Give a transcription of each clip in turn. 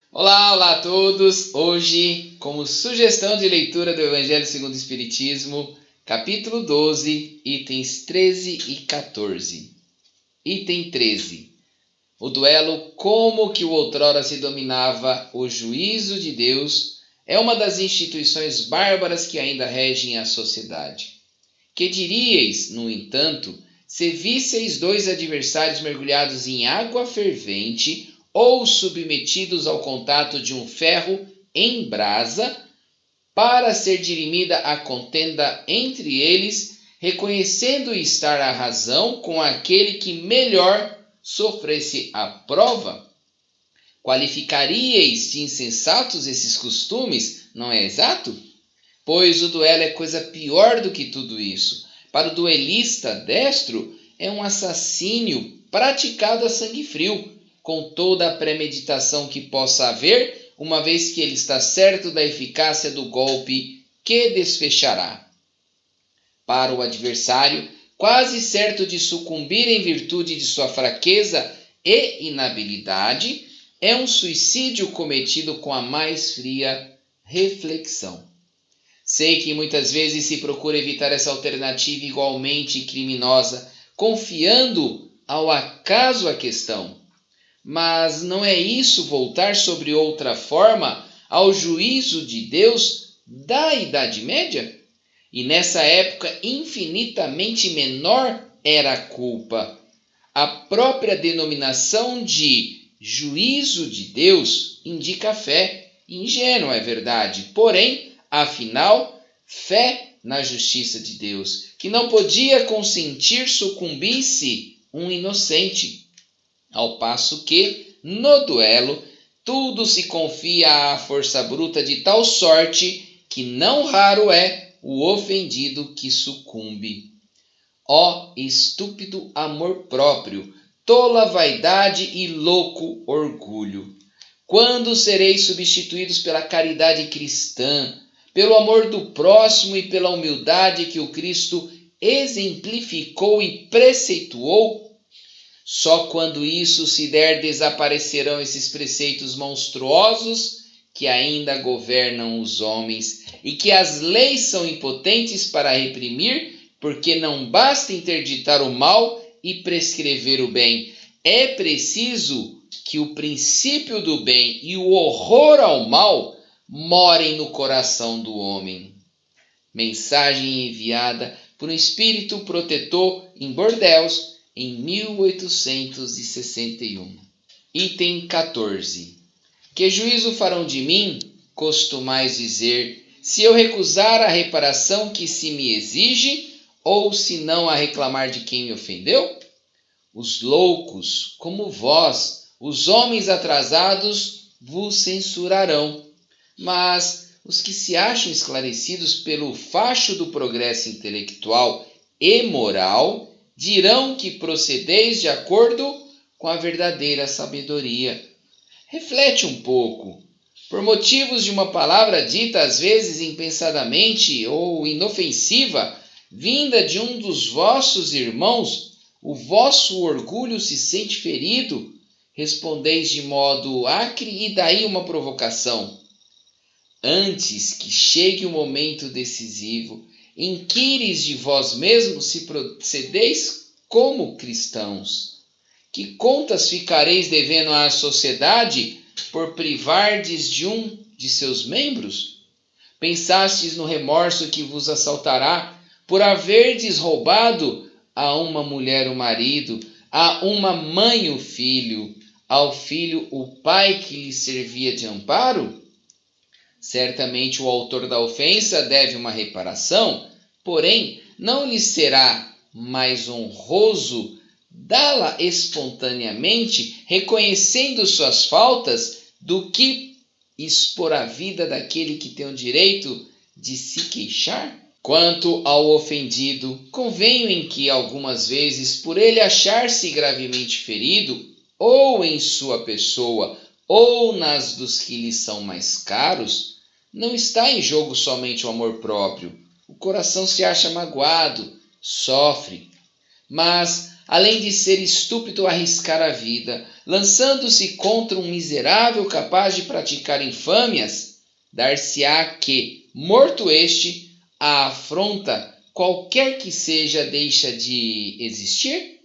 Olá a todos! Hoje, como sugestão de leitura do Evangelho segundo o Espiritismo, capítulo 12, itens 13 e 14. Item 13. O duelo como que o outrora se dominava o juízo de Deus é uma das instituições bárbaras que ainda regem a sociedade. Que diríeis, no entanto, se visseis dois adversários mergulhados em água fervente ou submetidos ao contato de um ferro em brasa, para ser dirimida a contenda entre eles, reconhecendo estar a razão com aquele que melhor sofresse a prova? Qualificaríeis de insensatos esses costumes, não é exato? Pois o duelo é coisa pior do que tudo isso. Para o duelista destro, é um assassínio praticado a sangue frio, com toda a premeditação que possa haver, uma vez que ele está certo da eficácia do golpe que desfechará. Para o adversário, quase certo de sucumbir em virtude de sua fraqueza e inabilidade, é um suicídio cometido com a mais fria reflexão. Sei que muitas vezes se procura evitar essa alternativa igualmente criminosa, confiando ao acaso a questão. Mas não é isso voltar sobre outra forma ao juízo de Deus da Idade Média? E nessa época infinitamente menor era a culpa. A própria denominação de juízo de Deus indica fé. Ingênua, é verdade, porém, afinal, fé na justiça de Deus, que não podia consentir sucumbisse um inocente, ao passo que, no duelo, tudo se confia à força bruta de tal sorte que não raro é o ofendido que sucumbe. Ó estúpido amor próprio, tola vaidade e louco orgulho! Quando sereis substituídos pela caridade cristã, pelo amor do próximo e pela humildade que o Cristo exemplificou e preceituou? Só quando isso se der desaparecerão esses preceitos monstruosos que ainda governam os homens e que as leis são impotentes para reprimir, porque não basta interditar o mal e prescrever o bem. É preciso que o princípio do bem e o horror ao mal morem no coração do homem. Mensagem enviada por um espírito protetor em Bordeaux em 1861. Item 14. Que juízo farão de mim, costumais dizer, se eu recusar a reparação que se me exige, ou se não a reclamar de quem me ofendeu? Os loucos, como vós, os homens atrasados, vos censurarão. Mas os que se acham esclarecidos pelo facho do progresso intelectual e moral dirão que procedeis de acordo com a verdadeira sabedoria. Reflete um pouco. Por motivos de uma palavra dita às vezes impensadamente ou inofensiva, vinda de um dos vossos irmãos, o vosso orgulho se sente ferido? Respondeis de modo acre e daí uma provocação. Antes que chegue o momento decisivo, inquires de vós mesmos se procedeis como cristãos. Que contas ficareis devendo à sociedade por privardes de um de seus membros? Pensastes no remorso que vos assaltará por haverdes roubado a uma mulher o marido, a uma mãe o filho, ao filho o pai que lhe servia de amparo? Certamente o autor da ofensa deve uma reparação, porém não lhe será mais honroso dá-la espontaneamente, reconhecendo suas faltas, do que expor a vida daquele que tem o direito de se queixar? Quanto ao ofendido, convenho em que algumas vezes, por ele achar-se gravemente ferido, ou em sua pessoa, ou nas dos que lhe são mais caros, não está em jogo somente o amor próprio. O coração se acha magoado, sofre, mas além de ser estúpido arriscar a vida, lançando-se contra um miserável capaz de praticar infâmias, dar-se-á que, morto este, a afronta, qualquer que seja, deixa de existir?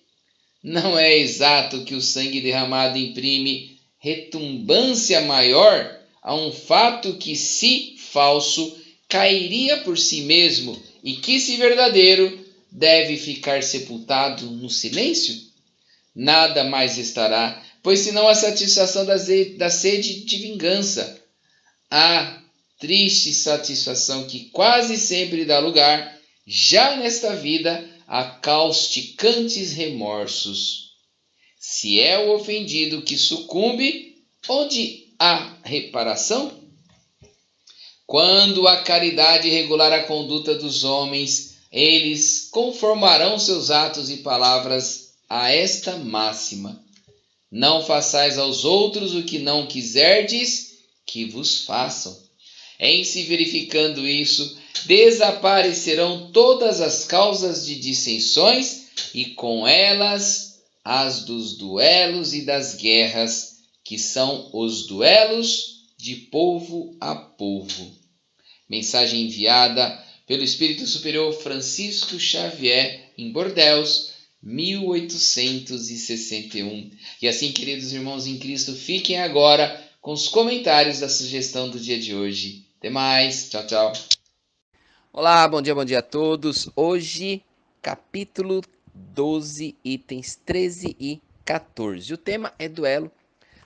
Não é exato que o sangue derramado imprime retumbância maior a um fato que, se falso, cairia por si mesmo e que, se verdadeiro, deve ficar sepultado no silêncio? Nada mais estará, pois senão a satisfação da sede de vingança. A triste satisfação que quase sempre dá lugar, já nesta vida, a causticantes remorsos. Se é o ofendido que sucumbe, onde há reparação? Quando a caridade regular a conduta dos homens, eles conformarão seus atos e palavras a esta máxima: não façais aos outros o que não quiserdes que vos façam. Em se verificando isso, desaparecerão todas as causas de dissensões e com elas as dos duelos e das guerras, que são os duelos de povo a povo. Mensagem enviada pelo Espírito Superior Francisco Xavier em Bordeaux, 1861. E assim, queridos irmãos em Cristo, fiquem agora com os comentários da sugestão do dia de hoje. Até mais, tchau, tchau. Olá, bom dia a todos. Hoje, capítulo 12, itens 13 e 14. O tema é duelo.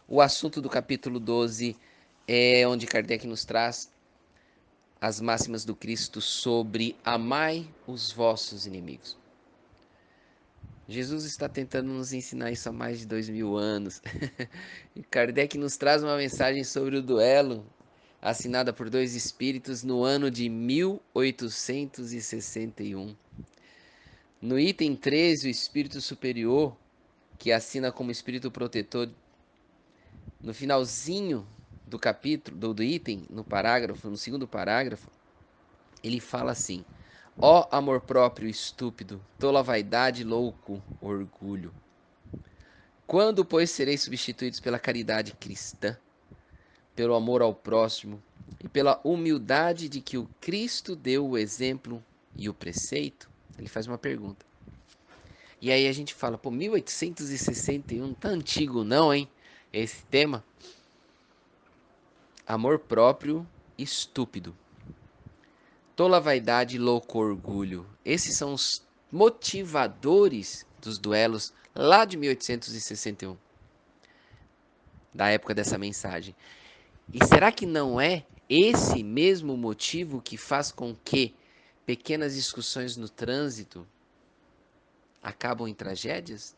O assunto do capítulo 12 é onde Kardec nos traz as máximas do Cristo sobre amai os vossos inimigos. Jesus está tentando nos ensinar isso há mais de 2000 anos. E Kardec nos traz uma mensagem sobre o duelo, assinada por dois espíritos no ano de 1861. No item 13, o espírito superior, que assina como espírito protetor, no finalzinho do capítulo, do item, no parágrafo, no segundo parágrafo, ele fala assim: ó amor próprio estúpido, tola vaidade, louco orgulho. Quando, pois, sereis substituídos pela caridade cristã, pelo amor ao próximo e pela humildade de que o Cristo deu o exemplo e o preceito? Ele faz uma pergunta. E aí a gente fala, pô, 1861, tá antigo não, hein? Esse tema. Amor próprio estúpido. Tola vaidade, louco orgulho. Esses são os motivadores dos duelos lá de 1861. Da época dessa mensagem. E será que não é esse mesmo motivo que faz com que pequenas discussões no trânsito acabam em tragédias?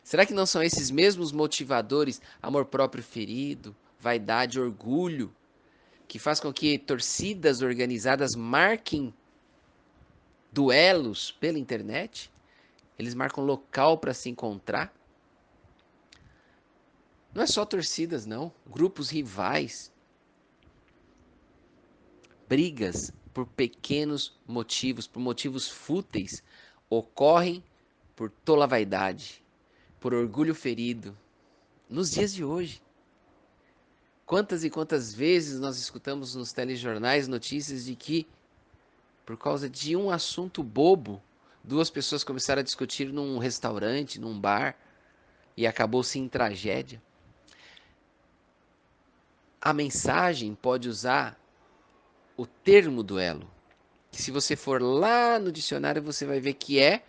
Será que não são esses mesmos motivadores, amor próprio ferido, vaidade, orgulho, que faz com que torcidas organizadas marquem duelos pela internet? Eles marcam local para se encontrar? Não é só torcidas, não. Grupos rivais. Brigas por pequenos motivos, por motivos fúteis, ocorrem por tola vaidade, por orgulho ferido, nos dias de hoje. Quantas e quantas vezes nós escutamos nos telejornais notícias de que, por causa de um assunto bobo, duas pessoas começaram a discutir num restaurante, num bar, e acabou-se em tragédia. A mensagem pode usar o termo duelo, que se você for lá no dicionário você vai ver que é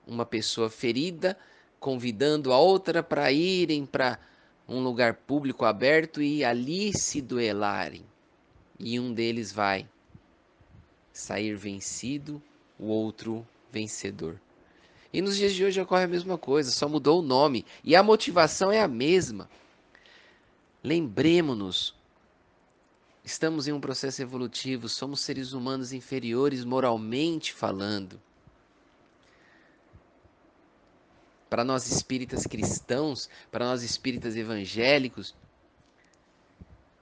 uma pessoa ferida convidando a outra para irem para um lugar público aberto e ali se duelarem. E um deles vai sair vencido, o outro vencedor. E nos dias de hoje ocorre a mesma coisa, só mudou o nome e a motivação é a mesma. Lembremos-nos, estamos em um processo evolutivo, somos seres humanos inferiores moralmente falando. Para nós espíritas cristãos, para nós espíritas evangélicos,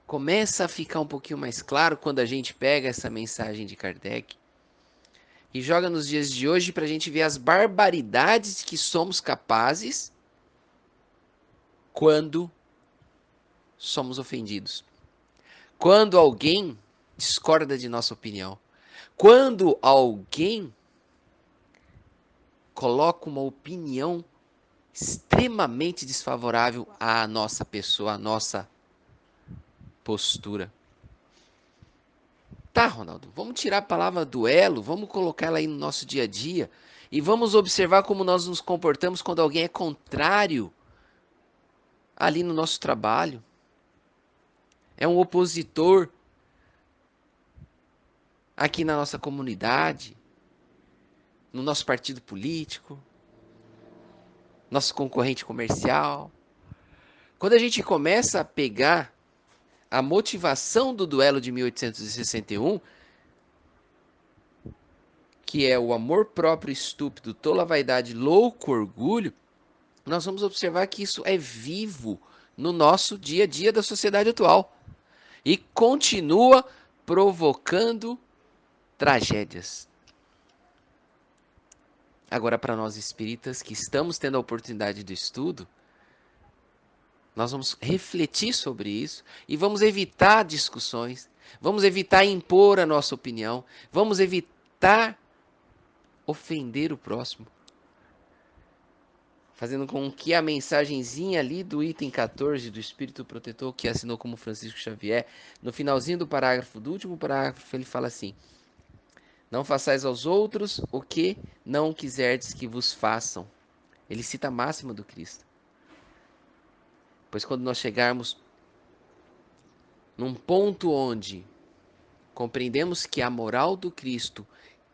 começa a ficar um pouquinho mais claro quando a gente pega essa mensagem de Kardec, e joga nos dias de hoje para a gente ver as barbaridades que somos capazes quando somos ofendidos. Quando alguém discorda de nossa opinião. Quando alguém coloca uma opinião extremamente desfavorável à nossa pessoa, à nossa postura. Tá, Ronaldo, vamos tirar a palavra duelo, vamos colocar ela aí no nosso dia a dia e vamos observar como nós nos comportamos quando alguém é contrário ali no nosso trabalho. É um opositor aqui na nossa comunidade, no nosso partido político, nosso concorrente comercial. Quando a gente começa a pegar a motivação do duelo de 1861, que é o amor próprio estúpido, tola vaidade, louco orgulho, nós vamos observar que isso é vivo no nosso dia a dia da sociedade atual e continua provocando tragédias. Agora, para nós espíritas que estamos tendo a oportunidade do estudo, nós vamos refletir sobre isso e vamos evitar discussões, vamos evitar impor a nossa opinião, vamos evitar ofender o próximo. Fazendo com que a mensagenzinha ali do item 14 do Espírito Protetor, que assinou como Francisco Xavier, no finalzinho do último parágrafo, ele fala assim: não façais aos outros o que não quiserdes que vos façam. Ele cita a máxima do Cristo. Pois quando nós chegarmos num ponto onde compreendemos que a moral do Cristo,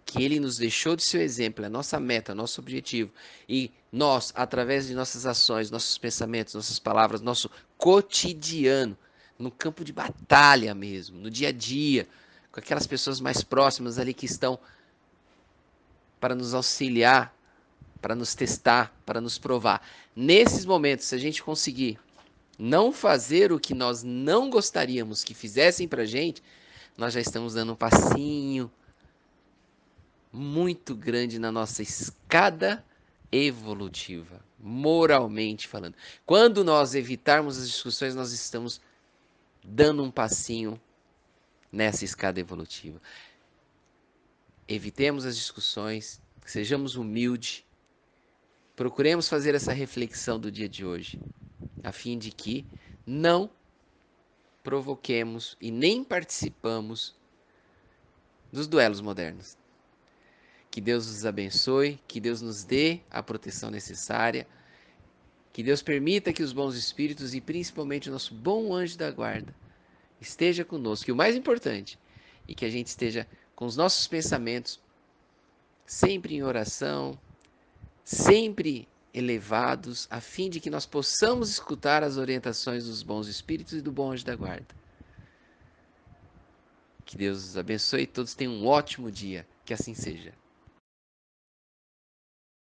que ele nos deixou de seu exemplo, é nossa meta, nosso objetivo, e nós, através de nossas ações, nossos pensamentos, nossas palavras, nosso cotidiano, no campo de batalha mesmo, no dia a dia, com aquelas pessoas mais próximas ali que estão para nos auxiliar, para nos testar, para nos provar. Nesses momentos, se a gente conseguir não fazer o que nós não gostaríamos que fizessem para a gente, nós já estamos dando um passinho muito grande na nossa escada evolutiva, moralmente falando. Quando nós evitarmos as discussões, nós estamos dando um passinho nessa escada evolutiva. Evitemos as discussões, sejamos humildes, procuremos fazer essa reflexão do dia de hoje, a fim de que não provoquemos e nem participamos dos duelos modernos. Que Deus nos abençoe, que Deus nos dê a proteção necessária, que Deus permita que os bons espíritos e principalmente o nosso bom anjo da guarda esteja conosco. E o mais importante, é que a gente esteja com os nossos pensamentos sempre em oração, sempre elevados, a fim de que nós possamos escutar as orientações dos bons espíritos e do bom anjo da guarda. Que Deus os abençoe e todos tenham um ótimo dia. Que assim seja.